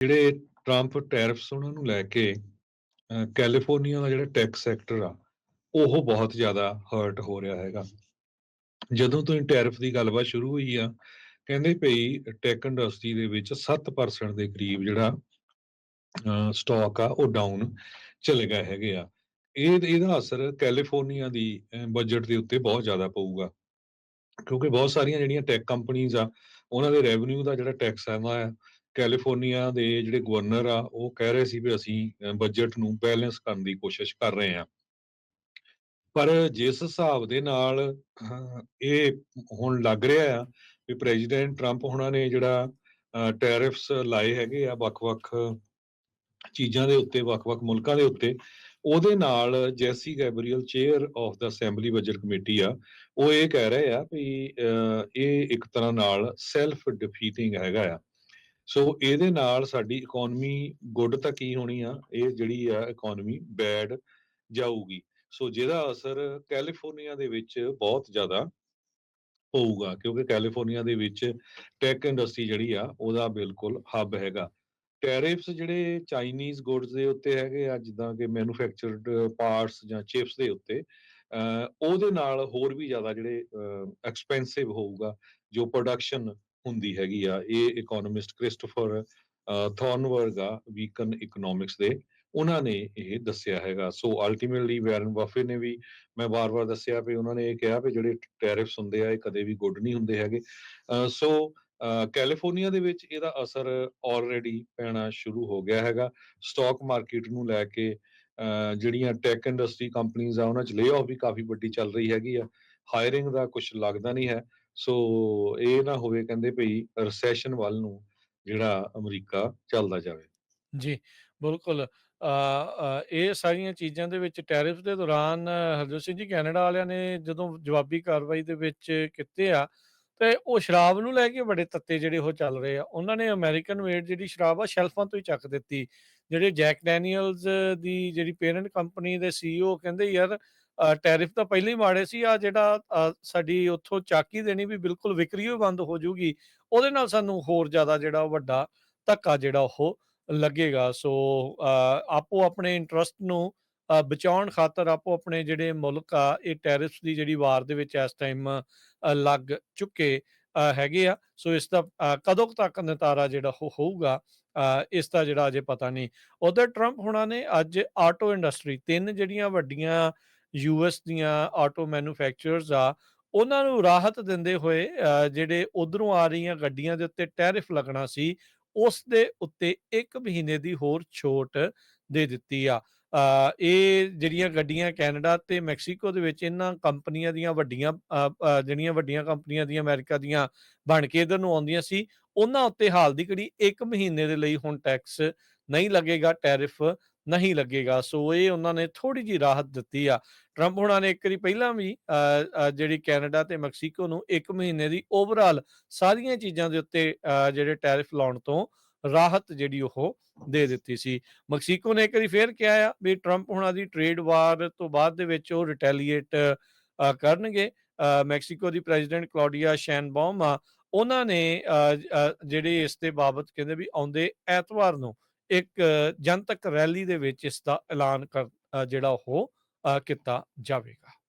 ਜਿਹੜੇ Trump tariffs ਉਹਨਾਂ ਨੂੰ ਲੈ ਕੇ ਕੈਲੀਫੋਰਨੀਆ ਦਾ ਜਿਹੜਾ ਟੈਕਸ ਸੈਕਟਰ ਆ ਉਹ ਬਹੁਤ ਜ਼ਿਆਦਾ ਹਰਟ ਹੋ ਰਿਹਾ ਹੈਗਾ। ਜਦੋਂ ਤੋਂ ਟੈਰਿਫ ਦੀ ਗੱਲਬਾਤ ਸ਼ੁਰੂ ਹੋਈ ਆ, ਕਹਿੰਦੇ ਭਈ ਟੈਕ ਇੰਡਸਟਰੀ ਦੇ ਵਿੱਚ 7% ਦੇ ਕਰੀਬ ਜਿਹੜਾ ਸਟਾਕ ਆ ਉਹ ਡਾਊਨ ਚਲੇ ਗਏ ਹੈਗੇ ਆ। ਇਹਦਾ ਅਸਰ ਕੈਲੀਫੋਰਨੀਆ ਦੀ ਬਜਟ ਦੇ ਉੱਤੇ ਬਹੁਤ ਜ਼ਿਆਦਾ ਪਊਗਾ, ਕਿਉਂਕਿ ਬਹੁਤ ਸਾਰੀਆਂ ਜਿਹੜੀਆਂ ਟੈਕ ਕੰਪਨੀਜ਼ ਆ ਉਹਨਾਂ ਦੇ ਰੈਵਨਿਊ ਦਾ ਜਿਹੜਾ ਟੈਕਸ ਆਉਂਦਾ ਆ, ਕੈਲੀਫੋਰਨੀਆ ਦੇ ਜਿਹੜੇ ਗਵਰਨਰ ਆ ਉਹ ਕਹਿ ਰਹੇ ਸੀ ਵੀ ਅਸੀਂ ਬਜਟ ਨੂੰ ਬੈਲੈਂਸ ਕਰਨ ਦੀ ਕੋਸ਼ਿਸ਼ ਕਰ ਰਹੇ ਹਾਂ। ਪਰ ਜਿਸ ਹਿਸਾਬ ਦੇ ਨਾਲ ਇਹ ਹੁਣ ਲੱਗ ਰਿਹਾ ਆ ਵੀ ਪ੍ਰੈਜ਼ੀਡੈਂਟ ਟਰੰਪ ਹੁਣਾਂ ਨੇ ਜਿਹੜਾ ਟੈਰਿਫਸ ਲਾਏ ਹੈਗੇ ਆ ਵੱਖ-ਵੱਖ ਚੀਜ਼ਾਂ ਦੇ ਉੱਤੇ, ਵੱਖ-ਵੱਖ ਮੁਲਕਾਂ ਦੇ ਉੱਤੇ, ਉਹਦੇ ਨਾਲ Jesse Gabriel chair of the assembly budget committee ਆ, ਉਹ ਇਹ ਕਹਿ ਰਹੇ ਆ ਵੀ ਇਹ ਇੱਕ ਤਰ੍ਹਾਂ ਨਾਲ ਸੈਲਫ ਡਿਫੀਟਿੰਗ ਹੈਗਾ ਆ। ਸੋ ਇਹਦੇ ਨਾਲ ਸਾਡੀ ਇਕੋਨਮੀ ਗੁੱਡ ਤਾਂ ਕੀ ਹੋਣੀ ਆ, ਇਹ ਜਿਹੜੀ ਆ ਇਕੋਨਮੀ ਬੈਡ ਜਾਊਗੀ। ਸੋ ਜਿਹਦਾ ਅਸਰ ਕੈਲੀਫੋਰਨੀਆ ਦੇ ਵਿੱਚ ਬਹੁਤ ਜ਼ਿਆਦਾ ਪਊਗਾ, ਕਿਉਂਕਿ ਕੈਲੀਫੋਰਨੀਆ ਦੇ ਵਿੱਚ ਟੈਕ ਇੰਡਸਟਰੀ ਜਿਹੜੀ ਆ ਉਹਦਾ ਬਿਲਕੁਲ ਹੱਬ ਹੈਗਾ। ਟੈਰਿਫਸ ਜਿਹੜੇ ਚਾਈਨੀਜ਼ ਗੁੱਡਸ ਦੇ ਉੱਤੇ ਹੈਗੇ ਆ, ਜਿੱਦਾਂ ਕਿ ਮੈਨੂਫੈਕਚਰਡ ਪਾਰਟਸ ਜਾਂ ਚਿਪਸ ਦੇ ਉੱਤੇ, ਉਹਦੇ ਨਾਲ ਹੋਰ ਵੀ ਜ਼ਿਆਦਾ ਜਿਹੜੇ ਐਕਸਪੈਂਸਿਵ ਹੋਊਗਾ ਜੋ ਪ੍ਰੋਡਕਸ਼ਨ ਹੁੰਦੀ ਹੈਗੀ ਆ। ਇਹ ਇਕੋਨੋਮਿਸਟ ਕ੍ਰਿਸਟੋਫਰ ਥੋਰਨਬਰਗ ਆ, ਵੀਕਨ ਇਕਨੋਮਿਕਸ ਦੇ, ਉਹਨਾਂ ਨੇ ਇਹ ਦੱਸਿਆ ਹੈਗਾ। ਸੋ ਅਲਟੀਮੇਟਲੀ ਵੈਰਨ ਬਫੇ ਨੇ ਵੀ, ਮੈਂ ਵਾਰ-ਵਾਰ ਦੱਸਿਆ ਵੀ ਉਹਨਾਂ ਨੇ ਇਹ ਕਿਹਾ ਵੀ ਜਿਹੜੇ ਟੈਰਿਫਸ ਹੁੰਦੇ ਆ ਇਹ ਕਦੇ ਵੀ ਗੁੱਡ ਨਹੀਂ ਹੁੰਦੇ ਹੈਗੇ। ਸੋ ਕੈਲੀਫੋਰਨੀਆ ਦੇ ਵਿੱਚ ਇਹਦਾ ਅਸਰ ਆਲਰੇਡੀ ਪੈਣਾ ਸ਼ੁਰੂ ਹੋ ਗਿਆ ਹੈਗਾ। ਸਟਾਕ ਮਾਰਕੀਟ ਨੂੰ ਲੈ ਕੇ ਜਿਹੜੀਆਂ ਟੈਕ ਇੰਡਸਟਰੀ ਕੰਪਨੀਜ਼ ਆ ਉਹਨਾਂ 'ਚ ਲੇਅ ਆਫ ਵੀ ਕਾਫੀ ਵੱਡੀ ਚੱਲ ਰਹੀ ਹੈਗੀ ਆ। ਹਾਇਰਿੰਗ ਦਾ ਕੁਛ ਲੱਗਦਾ ਨਹੀਂ ਹੈ। ਸੋ ਇਹ ਨਾ ਹੋਵੇ ਕਹਿੰਦੇ ਭਈ ਰਿਸੈਸ਼ਨ ਵੱਲ ਨੂੰ ਜਿਹੜਾ ਅਮਰੀਕਾ ਚੱਲਦਾ ਜਾਵੇ। ਜੀ, ਬਿਲਕੁਲ। ਇਹ ਸਾਰੀਆਂ ਚੀਜ਼ਾਂ ਦੇ ਵਿੱਚ ਟੈਰਿਫ ਦੇ ਦੌਰਾਨ ਹਰਜੋਤ ਸਿੰਘ ਜੀ, ਕੈਨੇਡਾ ਵਾਲਿਆਂ ਨੇ ਜਦੋਂ ਜਵਾਬੀ ਕਾਰਵਾਈ ਦੇ ਵਿੱਚ ਕੀਤੇ ਆ, ਤੇ ਉਹ ਸ਼ਰਾਬ ਨੂੰ ਲੈ ਕੇ ਬੜੇ ਤੱਤੇ ਜਿਹੜੇ ਉਹ ਚੱਲ ਰਹੇ ਆ। ਉਹਨਾਂ ਨੇ ਅਮਰੀਕਨ ਮੇਡ ਜਿਹੜੀ ਸ਼ਰਾਬ ਆ ਸ਼ੈਲਫਾਂ ਤੋਂ ਹੀ ਚੱਕ ਦਿੱਤੀ। ਜਿਹੜੇ ਜੈਕ ਡੈਨੀਅਲਸ ਦੀ ਜਿਹੜੀ ਪੇਰੈਂਟ ਕੰਪਨੀ ਦੇ ਸੀਈਓ ਕਹਿੰਦੇ, ਯਾਰ ਟੈਰਿਫ ਤਾਂ ਪਹਿਲਾਂ ਹੀ ਮਾੜੇ ਸੀ, ਆ ਜਿਹੜਾ ਸਾਡੀ ਉੱਥੋਂ ਚੱਕ ਹੀ ਦੇਣੀ ਵੀ ਬਿਲਕੁਲ ਵਿਕਰੀ ਹੀ ਬੰਦ ਹੋ ਜਾਊਗੀ, ਉਹਦੇ ਨਾਲ ਸਾਨੂੰ ਹੋਰ ਜ਼ਿਆਦਾ ਜਿਹੜਾ ਉਹ ਵੱਡਾ ਧੱਕਾ ਜਿਹੜਾ ਉਹ ਲੱਗੇਗਾ। ਸੋ ਆਪੋ ਆਪਣੇ ਇੰਟਰਸਟ ਨੂੰ ਬਚਾਉਣ ਖਾਤਰ ਆਪੋ ਆਪਣੇ ਜਿਹੜੇ ਮੁਲਕ ਆ ਇਹ ਟੈਰਿਫਸ ਦੀ ਜਿਹੜੀ ਵਾਰ ਦੇ ਵਿੱਚ ਇਸ ਟਾਈਮ ਲੱਗ ਚੁੱਕੇ ਹੈਗੇ ਆ। ਸੋ ਇਸ ਦਾ ਕਦੋਂ ਕੁ ਤੱਕ ਨਿਤਾਰਾ ਜਿਹੜਾ ਉਹ ਹੋਊਗਾ, ਇਸ ਦਾ ਜਿਹੜਾ ਅਜੇ ਪਤਾ ਨਹੀਂ। ਉਧਰ ਟਰੰਪ ਹੁਣਾਂ ਨੇ ਅੱਜ ਆਟੋ ਇੰਡਸਟਰੀ, ਤਿੰਨ ਜਿਹੜੀਆਂ ਵੱਡੀਆਂ ਯੂਐਸ ਦੀਆਂ ਆਟੋ ਮੈਨੂਫੈਕਚਰਰਸ ਆ, ਉਹਨਾਂ ਨੂੰ ਰਾਹਤ ਦਿੰਦੇ ਹੋਏ ਜਿਹੜੇ ਉਧਰੋਂ ਆ ਰਹੀਆਂ ਗੱਡੀਆਂ ਦੇ ਉੱਤੇ ਟੈਰਿਫ ਲੱਗਣਾ ਸੀ, ਉਸ ਦੇ ਉੱਤੇ 1 ਮਹੀਨੇ ਦੀ ਹੋਰ ਛੋਟ ਦੇ ਦਿੱਤੀ ਆ। ਇਹ ਜਿਹੜੀਆਂ ਗੱਡੀਆਂ ਕੈਨੇਡਾ ਤੇ ਮੈਕਸੀਕੋ ਦੇ ਵਿੱਚ ਇਹਨਾਂ ਕੰਪਨੀਆਂ ਦੀਆਂ ਵੱਡੀਆਂ ਜਿਹੜੀਆਂ ਵੱਡੀਆਂ ਕੰਪਨੀਆਂ ਦੀਆਂ ਅਮਰੀਕਾ ਦੀਆਂ ਬਣ ਕੇ ਇੱਧਰ ਨੂੰ ਆਉਂਦੀਆਂ ਸੀ, ਉਹਨਾਂ ਉੱਤੇ ਹਾਲ ਦੀ ਘੜੀ 1 ਮਹੀਨੇ ਦੇ ਲਈ ਹੁਣ ਟੈਕਸ ਨਹੀਂ ਲੱਗੇਗਾ, ਟੈਰਿਫ ਨਹੀਂ ਲੱਗੇਗਾ। ਸੋ ਇਹ ਉਹਨਾਂ ਨੇ ਥੋੜ੍ਹੀ ਜਿਹੀ ਰਾਹਤ ਦਿੱਤੀ ਆ। ਟਰੰਪ ਹੁਣਾਂ ਨੇ ਇੱਕ ਵਾਰੀ ਪਹਿਲਾਂ ਵੀ ਜਿਹੜੀ ਕੈਨੇਡਾ ਤੇ ਮੈਕਸੀਕੋ ਨੂੰ 1 ਮਹੀਨੇ ਦੀ ਓਵਰਆਲ ਸਾਰੀਆਂ ਚੀਜ਼ਾਂ ਦੇ ਉੱਤੇ ਜਿਹੜੇ ਟੈਰਿਫ ਲਾਉਣ ਤੋਂ ਰਾਹਤ ਜਿਹੜੀ ਉਹ ਦੇ ਦਿੱਤੀ ਸੀ। ਮੈਕਸੀਕੋ ਨੇ ਇੱਕ ਵਾਰੀ ਫੇਰ ਕਿਹਾ ਆ ਵੀ ਟਰੰਪ ਹੁਣਾਂ ਦੀ ਟ੍ਰੇਡ ਵਾਰ ਤੋਂ ਬਾਅਦ ਦੇ ਵਿੱਚ ਉਹ ਰਿਟੈਲੀਏਟ ਕਰਨਗੇ। ਮੈਕਸੀਕੋ ਦੀ ਪ੍ਰੈਜ਼ੀਡੈਂਟ ਕਲੌਡੀਆ ਸ਼ੈਨਬੌਮ ਆ, ਉਹਨਾਂ ਨੇ ਜਿਹੜੇ ਇਸ ਦੇ ਬਾਬਤ ਕਹਿੰਦੇ ਵੀ ਆਉਂਦੇ ਐਤਵਾਰ ਨੂੰ ਇੱਕ ਜਨਤਕ ਰੈਲੀ ਦੇ ਵਿੱਚ ਇਸ ਦਾ ਐਲਾਨ ਜਿਹੜਾ ਉਹ ਕੀਤਾ ਜਾਵੇਗਾ।